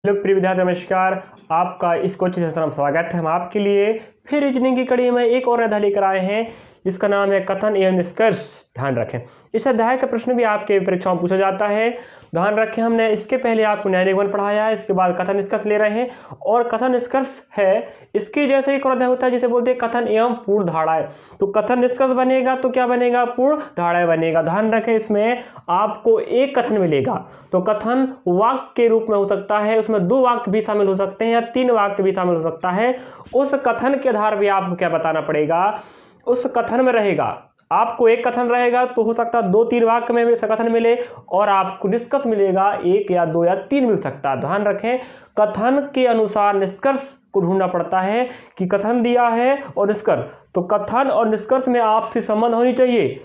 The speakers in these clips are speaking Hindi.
हेलो प्रिय विद्यार्थी, नमस्कार। आपका इस कोचिंग सेंटर में स्वागत है। हम आपके लिए फिर रीजनिंग की कड़ी में एक और अध्याय लेकर आए हैं जिसका नाम है कथन एवं निष्कर्ष। ध्यान रखें, इस अध्याय का प्रश्न भी आपके परीक्षाओं में पूछा जाता है। ध्यान रखें, हमने इसके पहले आपको न्याय वन पढ़ाया है, इसके बाद कथन निष्कर्ष ले रहे हैं। और कथन निष्कर्ष है इसके जैसे एक और अध्याय होता है जिसे बोलते हैं कथन एवं पूर्ण धाराएं। तो कथन निष्कर्ष बनेगा तो क्या बनेगा? पूर्ण धाराएं बनेगा। ध्यान रखें, इसमें आपको एक कथन मिलेगा। तो कथन वाक्य के रूप में हो सकता है, उसमें 2 वाक्य भी शामिल हो सकते हैं या 3 वाक्य भी शामिल हो सकता है। उस कथन के आधार पर आपको क्या बताना पड़ेगा? उस कथन में रहेगा, आपको एक कथन रहेगा तो हो सकता है 2-3 वाक्य में कथन मिले, और आपको निष्कर्ष मिलेगा 1 या 2 या 3 मिल सकता है। ध्यान रखें, कथन के अनुसार निष्कर्ष को ढूंढना पड़ता है कि कथन दिया है और निष्कर्ष, तो कथन और निष्कर्ष में आपसी संबंध होनी चाहिए।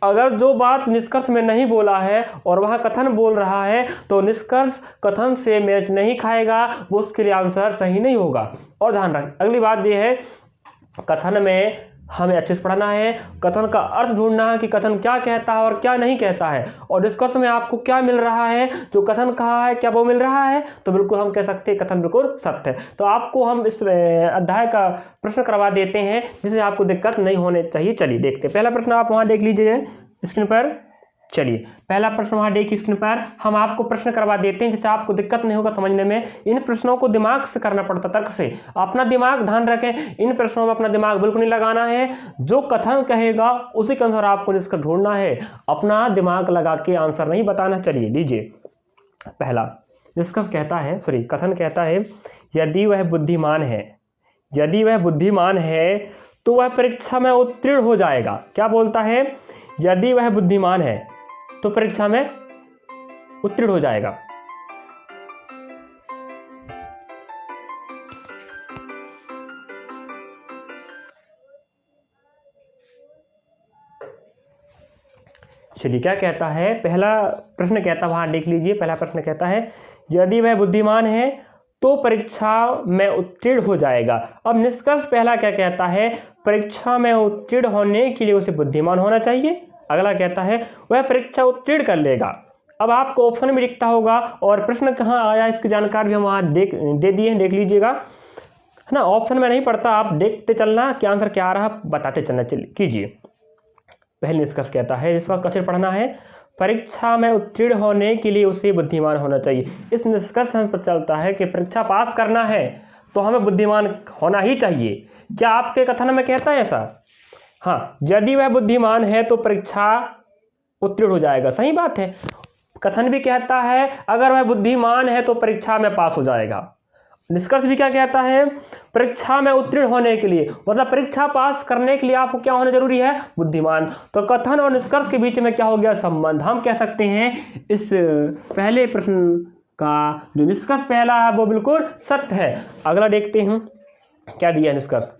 अगर जो बात निष्कर्ष में नहीं बोला है और वह कथन बोल रहा है तो निष्कर्ष कथन से मैच नहीं खाएगा, वो उसके लिए आंसर सही नहीं होगा। और ध्यान रखें, अगली बात यह है, कथन में हमें अच्छे से पढ़ना है, कथन का अर्थ ढूंढना है कि कथन क्या कहता है और क्या नहीं कहता है, और डिस्कस में आपको क्या मिल रहा है, जो कथन कहा है क्या वो मिल रहा है, तो बिल्कुल हम कह सकते हैं कथन बिल्कुल सत्य है। तो आपको हम इस अध्याय का प्रश्न करवा देते हैं जिससे आपको दिक्कत नहीं होने चाहिए। चलिए देखते हैं, पहला प्रश्न आप वहां देख लीजिए स्क्रीन पर। चलिए पहला प्रश्न वहां देखिए स्क्रीन पर, हम आपको प्रश्न करवा देते हैं जिससे आपको दिक्कत नहीं होगा समझने में। इन प्रश्नों को दिमाग से करना पड़ता, तर्क से। अपना दिमाग, ध्यान रखें, इन प्रश्नों में अपना दिमाग बिल्कुल नहीं लगाना है। जो कथन कहेगा उसी के अनुसार आपको निष्कर्ष ढूंढना है, अपना दिमाग लगा के आंसर नहीं बताना। चलिए लीजिए, पहला निष्कर्ष कहता है, सॉरी कथन कहता है, यदि वह बुद्धिमान है, यदि वह बुद्धिमान है तो वह परीक्षा में उत्तीर्ण हो जाएगा। क्या बोलता है? यदि वह बुद्धिमान है तो परीक्षा में उत्तीर्ण हो जाएगा। चलिए क्या कहता है, पहला प्रश्न कहता है, वहां देख लीजिए, पहला प्रश्न कहता है यदि वह बुद्धिमान है तो परीक्षा में उत्तीर्ण हो जाएगा। अब निष्कर्ष पहला क्या कहता है? परीक्षा में उत्तीर्ण होने के लिए उसे बुद्धिमान होना चाहिए। अगला कहता है वह परीक्षा उत्तीर्ण कर लेगा। अब आपको ऑप्शन में दिखता होगा और प्रश्न कहाँ आया इसकी जानकारी भी हम वहाँ दे दिए हैं, देख लीजिएगा, है ना। ऑप्शन में नहीं पड़ता, आप देखते चलना कि आंसर क्या आ रहा, बताते चलना। चलिए कीजिए। पहले निष्कर्ष कहता है, निष्कर्ष का अक्षर पढ़ना है, परीक्षा में उत्तीर्ण होने के लिए उसे बुद्धिमान होना चाहिए। इस निष्कर्ष से हमें पता चलता है कि परीक्षा पास करना है तो हमें बुद्धिमान होना ही चाहिए। क्या आपके कथन में कहता है ऐसा? हाँ, यदि वह बुद्धिमान है तो परीक्षा उत्तीर्ण हो जाएगा, सही बात है। कथन भी कहता है अगर वह बुद्धिमान है तो परीक्षा में पास हो जाएगा। निष्कर्ष भी क्या कहता है? परीक्षा में उत्तीर्ण होने के लिए, मतलब परीक्षा पास करने के लिए आपको क्या होना जरूरी है? बुद्धिमान। तो कथन और निष्कर्ष के बीच में क्या हो गया? संबंध। हम कह सकते हैं इस पहले प्रश्न का जो निष्कर्ष पहला है वो बिल्कुल सत्य है। अगला देखते हैं क्या दिया निष्कर्ष,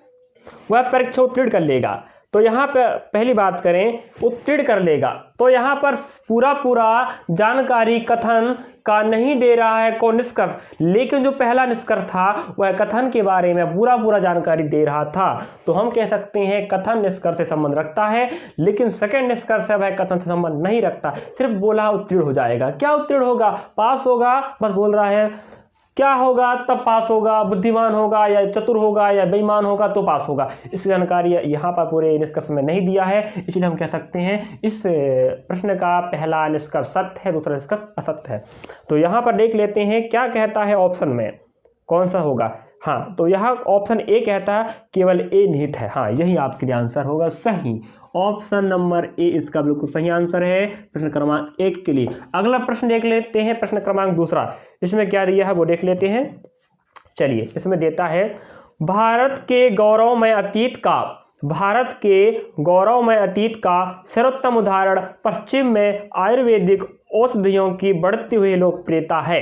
वह परीक्षा उत्तीर्ण कर लेगा। तो यहाँ पर पहली बात करें, उत्तीर्ण कर लेगा, तो यहाँ पर पूरा जानकारी कथन का नहीं दे रहा है कौन? निष्कर्ष। लेकिन जो पहला निष्कर्ष था वह कथन के बारे में पूरा जानकारी दे रहा था। तो हम कह सकते हैं कथन निष्कर्ष से संबंध रखता है, लेकिन सेकंड निष्कर्ष है वह कथन से संबंध नहीं रखता। सिर्फ बोला उत्तीर्ण हो जाएगा। क्या उत्तीर्ण होगा? पास होगा, बस बोल रहा है। क्या होगा तब पास होगा? बुद्धिमान होगा या चतुर होगा या बेईमान होगा तो पास होगा। इसकी जानकारी यहाँ पर पूरे निष्कर्ष में नहीं दिया है, इसलिए हम कह सकते हैं इस प्रश्न का पहला निष्कर्ष सत्य है, दूसरा निष्कर्ष असत्य है। तो यहाँ पर देख लेते हैं क्या कहता है ऑप्शन में, कौन सा होगा। हाँ, तो यहाँ ऑप्शन ए कहता है केवल ए निहित है। हाँ, यही आपके लिए आंसर होगा सही। ऑप्शन नंबर ए इसका बिल्कुल सही आंसर है प्रश्न क्रमांक 1 के लिए। अगला प्रश्न देख लेते हैं, प्रश्न क्रमांक 2। इसमें क्या दिया है वो देख लेते हैं। चलिए, इसमें देता है भारत के गौरवमय अतीत का सर्वोत्तम उदाहरण पश्चिम में आयुर्वेदिक औषधियों की बढ़ती हुई लोकप्रियता है।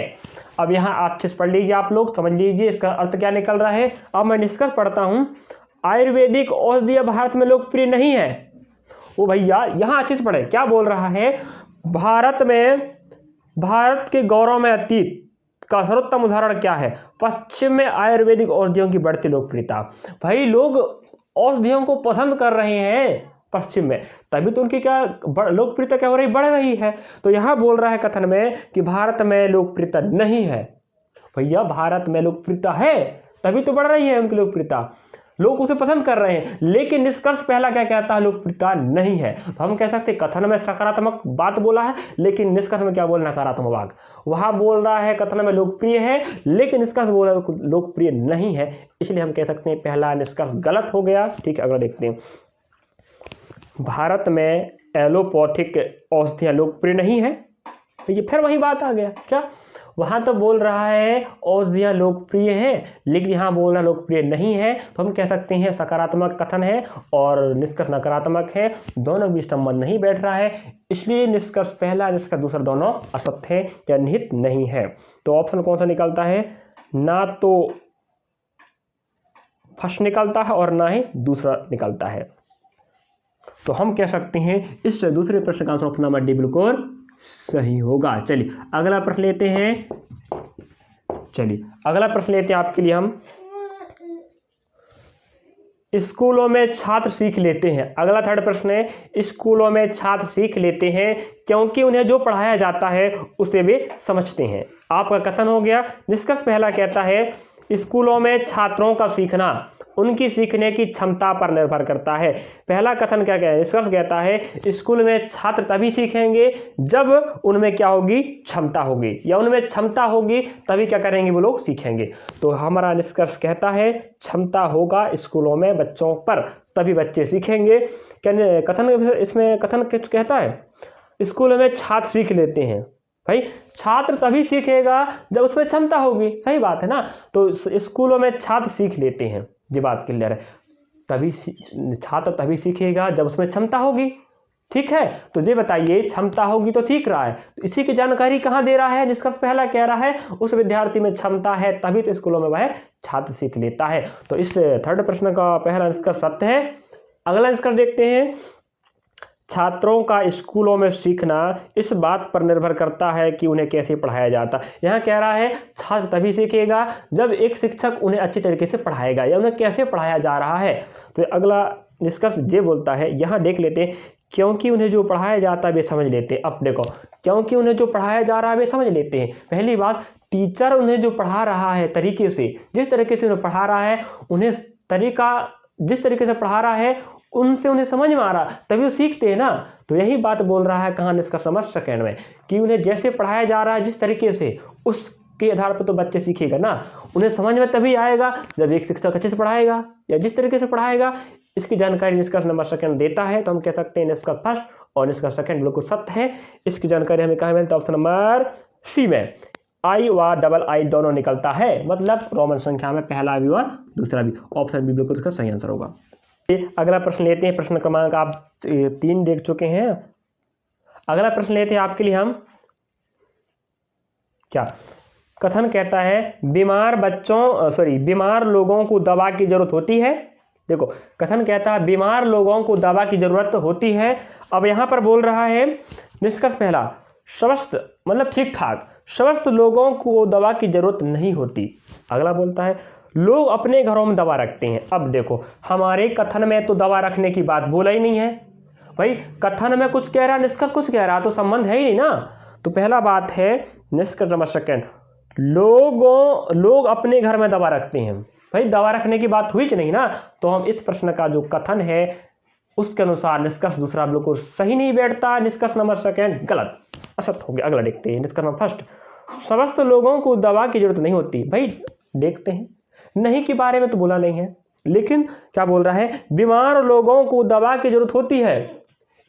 अब यहाँ अच्छे से पढ़ लीजिए, आप लोग समझ लीजिए इसका अर्थ क्या निकल रहा है। अब मैं निष्कर्ष पढ़ता हूँ, आयुर्वेदिक औषधियाँ भारत में लोकप्रिय नहीं है। वो भैया यहाँ अच्छे से पढ़े, क्या बोल रहा है? भारत के गौरवमय अतीत का सर्वोत्तम उदाहरण क्या है? पश्चिम में आयुर्वेदिक औषधियों की बढ़ती लोकप्रियता। भाई लोग औषधियों को पसंद कर रहे हैं पश्चिम में, तभी तो उनकी क्या लोकप्रियता क्या हो रही? बढ़ रही है। तो यहाँ बोल रहा है कथन में कि भारत में लोकप्रियता नहीं है, भैया भारत में लोकप्रियता है तभी तो बढ़ रही है उनकी लोकप्रियता, लोग उसे पसंद कर रहे हैं। लेकिन निष्कर्ष पहला क्या कहता है, लोकप्रियता नहीं है। तो हम कह सकते हैं कथन में सकारात्मक बात बोला है, लेकिन निष्कर्ष में क्या बोल नकारात्मक बात। वहां बोल रहा है कथन में लोकप्रिय है, लेकिन निष्कर्ष बोल रहा है लोकप्रिय नहीं है, इसलिए हम कह सकते हैं पहला निष्कर्ष गलत हो गया। ठीक है, अगला देखते हैं। भारत में एलोपैथिक औषधियां लोकप्रिय नहीं है, तो ये फिर वही बात आ गया क्या, वहाँ तो बोल रहा है औषधियाँ लोकप्रिय हैं, लेकिन यहाँ बोल रहा लोकप्रिय नहीं है। तो हम कह सकते हैं सकारात्मक कथन है और निष्कर्ष नकारात्मक है, दोनों के बीच संबंध नहीं बैठ रहा है, इसलिए निष्कर्ष पहला निष्कर्ष दूसरा दोनों असत्य है या निहित नहीं है। तो ऑप्शन कौन सा निकलता है, ना तो फर्स्ट निकलता है और ना ही दूसरा निकलता है। तो हम कह सकते हैं इस दूसरे प्रश्न का आंसर ऑप्शन नंबर डी बिल्कुल सही होगा। चलिए अगला प्रश्न लेते हैं। चलिए अगला प्रश्न लेते हैं आपके लिए हम, स्कूलों में छात्र सीख लेते हैं। अगला थर्ड प्रश्न है, स्कूलों में छात्र सीख लेते हैं क्योंकि उन्हें जो पढ़ाया जाता है उसे वे समझते हैं। आपका कथन हो गया। निष्कर्ष पहला कहता है स्कूलों में छात्रों का सीखना उनकी सीखने की क्षमता पर निर्भर करता है। पहला कथन क्या कहता है, निष्कर्ष कहता है स्कूल में छात्र तभी सीखेंगे जब उनमें क्या होगी, क्षमता होगी, या उनमें क्षमता होगी तभी क्या करेंगे वो लोग सीखेंगे। तो हमारा निष्कर्ष कहता है क्षमता होगा स्कूलों में बच्चों पर तभी बच्चे सीखेंगे। क्या कथन इसमें कथन कहता है स्कूल में छात्र सीख लेते हैं, भाई छात्र तभी सीखेगा जब उसमें क्षमता होगी, सही बात है ना। तो स्कूलों में छात्र सीख लेते हैं, ये बात क्लियर है, तभी छात्र तभी सीखेगा जब उसमें क्षमता होगी। ठीक है, तो ये बताइए क्षमता होगी तो सीख रहा है, तो इसी की जानकारी कहाँ दे रहा है, निष्कर्ष पहला कह रहा है उस विद्यार्थी में क्षमता है तभी तो स्कूलों में वह छात्र सीख लेता है। तो इस थर्ड प्रश्न का पहला निष्कर्ष सत्य है। अगला निष्कर्ष देखते हैं, छात्रों का स्कूलों में सीखना इस बात पर निर्भर करता है कि उन्हें कैसे पढ़ाया जाता है। यहाँ कह रहा है छात्र तभी सीखेगा जब एक शिक्षक उन्हें अच्छी तरीके से पढ़ाएगा या उन्हें कैसे पढ़ाया जा रहा है। तो अगला निष्कर्ष ये बोलता है, यहाँ देख लेते हैं, क्योंकि उन्हें जो पढ़ाया जाता है वे समझ लेते हैं। अब देखो, क्योंकि उन्हें जो पढ़ाया जा रहा है वे समझ लेते हैं। पहली बात, टीचर उन्हें जो पढ़ा रहा है तरीके से, जिस तरीके से उन्हें पढ़ा रहा है, उन्हें तरीका जिस तरीके से पढ़ा रहा है उनसे उन्हें समझ में आ रहा, तभी वो सीखते हैं ना। तो यही बात बोल रहा है कहाँ, निष्कर्ष नंबर सेकंड में, कि उन्हें जैसे पढ़ाया जा रहा है जिस तरीके से, उसके आधार पर तो बच्चे सीखेगा ना। उन्हें समझ में तभी आएगा जब एक शिक्षक अच्छे से पढ़ाएगा या जिस तरीके से पढ़ाएगा। इसकी जानकारी निष्कर्ष नंबर सेकंड देता है। तो हम कह सकते हैं निष्कर्ष फर्स्ट और निष्कर्ष सेकंड बिल्कुल सत्य है। इसकी जानकारी हमें कहाँ मिलता है, ऑप्शन नंबर सी में। आई व डबल आई दोनों निकलता है, मतलब रोमन संख्या में पहला भी और दूसरा भी। ऑप्शन बी बिल्कुल इसका सही आंसर होगा। अगला प्रश्न लेते हैं, प्रश्न क्रमांक आप 3 देख चुके हैं। अगला प्रश्न लेते हैं आपके लिए हम, क्या कथन कहता है बीमार लोगों को दवा की जरूरत होती है। देखो कथन कहता है बीमार लोगों को दवा की जरूरत होती है। अब यहाँ पर बोल रहा है निष्कर्ष पहला, स्वस्थ मतलब ठीक ठाक, स्वस्थ लोगों को दवा की जरूरत नहीं होती। अगला बोलता है लोग अपने घरों में दवा रखते हैं। अब देखो हमारे कथन में तो दवा रखने की बात बोला ही नहीं है भाई, कथन में कुछ कह रहा है निष्कर्ष कुछ कह रहा, तो संबंध है ही नहीं ना। तो पहला बात है निष्कर्ष नंबर सेकंड, लोग अपने घर में दवा रखते हैं, भाई दवा रखने की बात हुई कि नहीं ना। तो हम इस प्रश्न का जो कथन है उसके अनुसार निष्कर्ष दूसरा बिल्कुल सही नहीं बैठता, निष्कर्ष नंबर सेकंड गलत, असत्य हो गया। अगला देखते हैं निष्कर्ष नंबर फर्स्ट, समस्त लोगों को दवा की जरूरत नहीं होती। भाई देखते हैं, नहीं के बारे में तो बोला नहीं है, लेकिन क्या बोल रहा है बीमार लोगों को दवा की जरूरत होती है।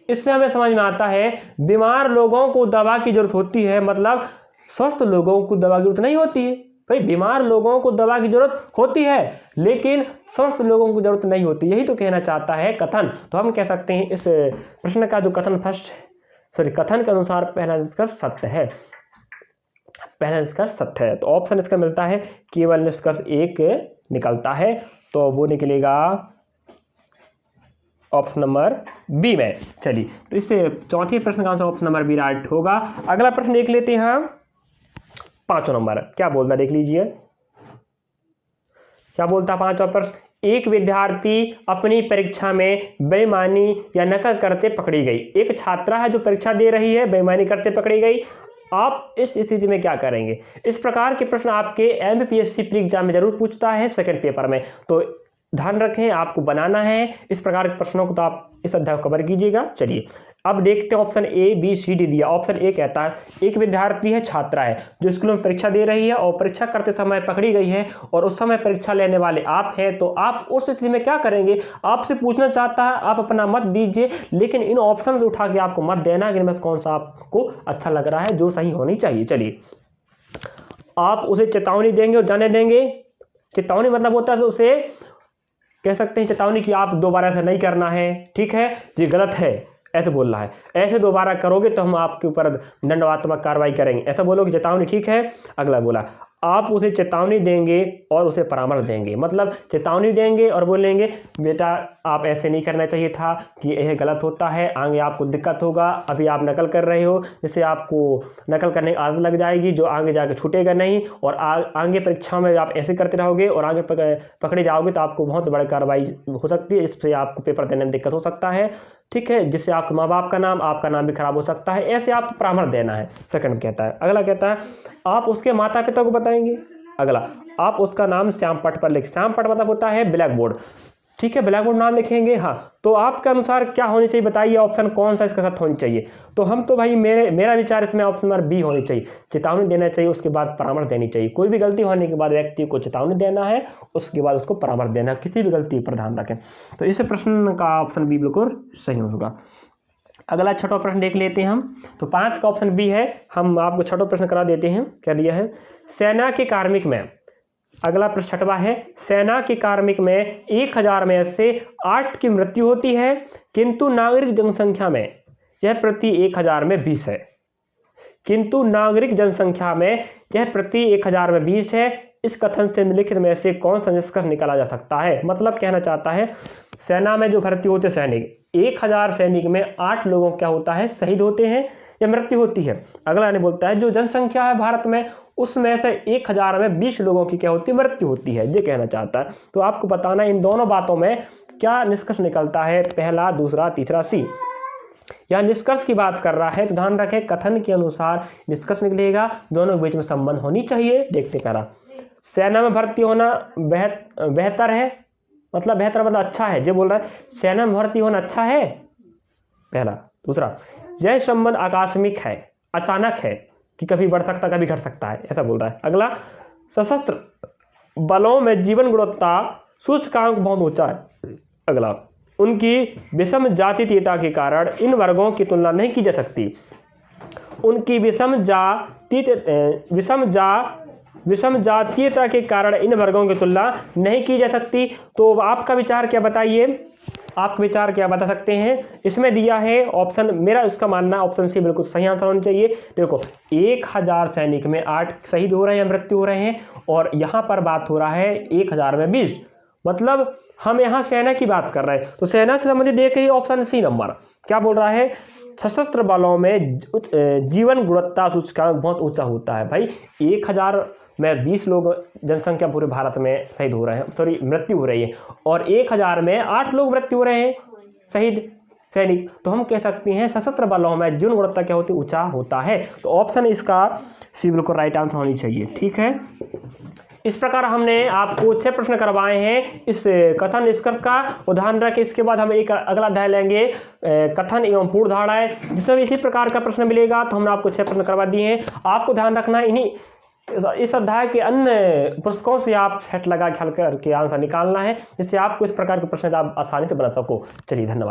इससे हमें समझ में आता है बीमार लोगों को दवा की जरूरत होती है, मतलब स्वस्थ लोगों को दवा की जरूरत नहीं होती है। भाई बीमार लोगों को दवा की जरूरत होती है लेकिन स्वस्थ लोगों को जरूरत नहीं होती, यही तो कहना चाहता है कथन। तो हम कह सकते हैं इस प्रश्न का जो कथन कथन के अनुसार पहला निष्कर्ष सत्य है, पहला निष्कर्ष सत्य है। तो ऑप्शन इसका मिलता है केवल निष्कर्ष एक निकलता है, तो वो निकलेगा ऑप्शन नंबर बी में। चलिए तो इससे चौथे प्रश्न का answer option number B right होगा। अगला प्रश्न देख लेते हैं हम, 5वां नंबर क्या बोलता देख लीजिए, क्या बोलता 5वां प्रश्न, एक विद्यार्थी अपनी परीक्षा में बेईमानी या नकल करते पकड़ी गई। एक छात्रा है जो परीक्षा दे रही है, बेईमानी करते पकड़ी गई। आप इस स्थिति में क्या करेंगे। इस प्रकार के प्रश्न आपके एमपीएससी प्री एग्जाम में जरूर पूछता है सेकंड पेपर में, तो ध्यान रखें आपको बनाना है इस प्रकार के प्रश्नों को, तो आप इस अध्याय को कवर कीजिएगा। चलिए अब देखते हैं option A B C D दिया। ऑप्शन ए कहता है एक विद्यार्थी है, छात्रा है, जो स्कूल में परीक्षा दे रही है और परीक्षा करते समय पकड़ी गई है और उस समय परीक्षा लेने वाले आप हैं, तो आप उस स्थिति में क्या करेंगे। आपसे पूछना चाहता है, आप अपना मत दीजिए, लेकिन इन ऑप्शन से उठा के आपको मत देना है कि बस कौन सा आपको अच्छा लग रहा है, जो सही होनी चाहिए। चलिए आप उसे चेतावनी देंगे और जाने देंगे। चेतावनी मतलब होता है उसे कह सकते हैं चेतावनी कि आप दोबारा ऐसा नहीं करना है, ठीक है, ये गलत है, ऐसे बोल रहा है, ऐसे दोबारा करोगे तो हम आपके ऊपर दंडात्मक कार्रवाई करेंगे, ऐसा बोलोगे चेतावनी, ठीक है। अगला बोला आप उसे चेतावनी देंगे और उसे परामर्श देंगे, मतलब चेतावनी देंगे और बोलेंगे बेटा आप ऐसे नहीं करना चाहिए था, कि यह गलत होता है, आगे आपको दिक्कत होगा, अभी आप नकल कर रहे हो, जिससे आपको नकल करने की आदत लग जाएगी, जो आगे जाके छूटेगा नहीं, और आगे परीक्षा में आप ऐसे करते रहोगे और आगे पकड़े जाओगे तो आपको बहुत बड़ी कार्रवाई हो सकती है, इससे आपको पेपर देने में दिक्कत हो सकता है, ठीक है, जिससे आपके माँ बाप का नाम, आपका नाम भी खराब हो सकता है, ऐसे आपको परामर्श देना है। सेकंड कहता है। अगला कहता है आप उसके माता पिता को बताएंगे। अगला आप उसका नाम श्याम पट पर लिख, श्याम पट मतलब होता है ब्लैक बोर्ड, ठीक है, ब्लैक बोर्ड नाम लिखेंगे। हाँ, तो आपके अनुसार क्या होनी चाहिए बताइए, ऑप्शन कौन सा इसके साथ होनी चाहिए। तो हम तो भाई मेरा विचार इसमें ऑप्शन नंबर बी होनी चाहिए, चेतावनी देना चाहिए, उसके बाद परामर्श देनी चाहिए। कोई भी गलती होने के बाद व्यक्ति को चेतावनी देना है, उसके बाद उसको परामर्श देना, किसी भी गलती पर ध्यान रखें। तो इस प्रश्न का ऑप्शन बी बिल्कुल सही होगा। अगला छठवां प्रश्न देख लेते हैं हम। तो 5 का ऑप्शन बी है, हम आपको छठवां प्रश्न करा देते हैं। क्या दिया है, सेना के कार्मिक में, अगला प्रश्न छठवां है, सेना के कार्मिक में 1000 में से 8 की मृत्यु होती है, किंतु नागरिक जनसंख्या में यह प्रति 1000 में 20 है। किंतु नागरिक जनसंख्या में यह प्रति 1000 में 20 है। इस कथन से निम्नलिखित में से कौन सा निष्कर्ष निकाला जा सकता है। मतलब कहना चाहता है सेना में जो भर्ती होते सैनिक, 1000 सैनिक में 8 लोगों क्या होता है, शहीद होते हैं या मृत्यु होती है। अगला ने बोलता है जो जनसंख्या है भारत में, उसमें से 1000 में 20 लोगों की क्या होती है, मृत्यु होती है, ये कहना चाहता है। तो आपको बताना इन दोनों बातों में क्या निष्कर्ष निकलता है, पहला, दूसरा, तीसरा, सी। यह निष्कर्ष की बात कर रहा है, तो ध्यान रखें कथन के अनुसार निष्कर्ष निकलेगा, दोनों के बीच में संबंध होनी चाहिए। देखते करा, सेना में भर्ती होना बेहतर है, मतलब बेहतर मतलब अच्छा है, जो बोल रहा है सेना में भर्ती होना अच्छा है, पहला। दूसरा, यह संबंध आकस्मिक है, अचानक है, कि कभी बढ़ सकता कभी घट सकता है, ऐसा बोल रहा है। अगला, सशस्त्र बलों में जीवन गुणवत्ता सूचकांक बहुत ऊंचा है। अगला, उनकी विषम जातीयता के कारण इन वर्गों की तुलना नहीं की जा सकती। उनकी विषम जातीयता के कारण इन वर्गों की तुलना नहीं की जा सकती। तो आपका विचार क्या बताइए, आप विचार क्या बता सकते हैं। इसमें दिया है ऑप्शन, मेरा इसका मानना है ऑप्शन सी बिल्कुल सही आंसर होना चाहिए। देखो 1000 सैनिक में 8 शहीद हो रहे हैं, मृत्यु हो रहे हैं, और यहाँ पर बात हो रहा है 1000 में 20, मतलब हम यहाँ सेना की बात कर रहे हैं। तो सेना से संबंधित देखिए ऑप्शन सी नंबर क्या बोल रहा है, सशस्त्र बलों में जीवन गुणवत्ता सूचकांक बहुत ऊंचा होता है। भाई 1000 में 20 लोग जनसंख्या पूरे भारत में शहीद हो रहे हैं, सॉरी मृत्यु हो रही है, और 1000 में 8 लोग मृत्यु हो रहे हैं शहीद सैनिक, तो हम कह सकते हैं सशस्त्र बलों में जीवन गुणवत्ता क्या होती है, ऊंचा होता है। तो ऑप्शन इसका सी बिल्कुल राइट आंसर होनी चाहिए, ठीक है। इस प्रकार हमने आपको 6 प्रश्न करवाए हैं इस कथन निष्कर्ष का। उदाहरण रखें, इसके बाद हम एक अगला अध्याय लेंगे कथन एवं पूर्ण धारणाएं, जिसमें इसी प्रकार का प्रश्न मिलेगा। तो हमने आपको 6 प्रश्न करवा दिए हैं, आपको ध्यान रखना है इस अध्याय के अन्य पुस्तकों से आप सेट लगा के हल करके आंसर निकालना है, जिससे आपको इस प्रकार के प्रश्न आप आसानी से बना सको। चलिए धन्यवाद।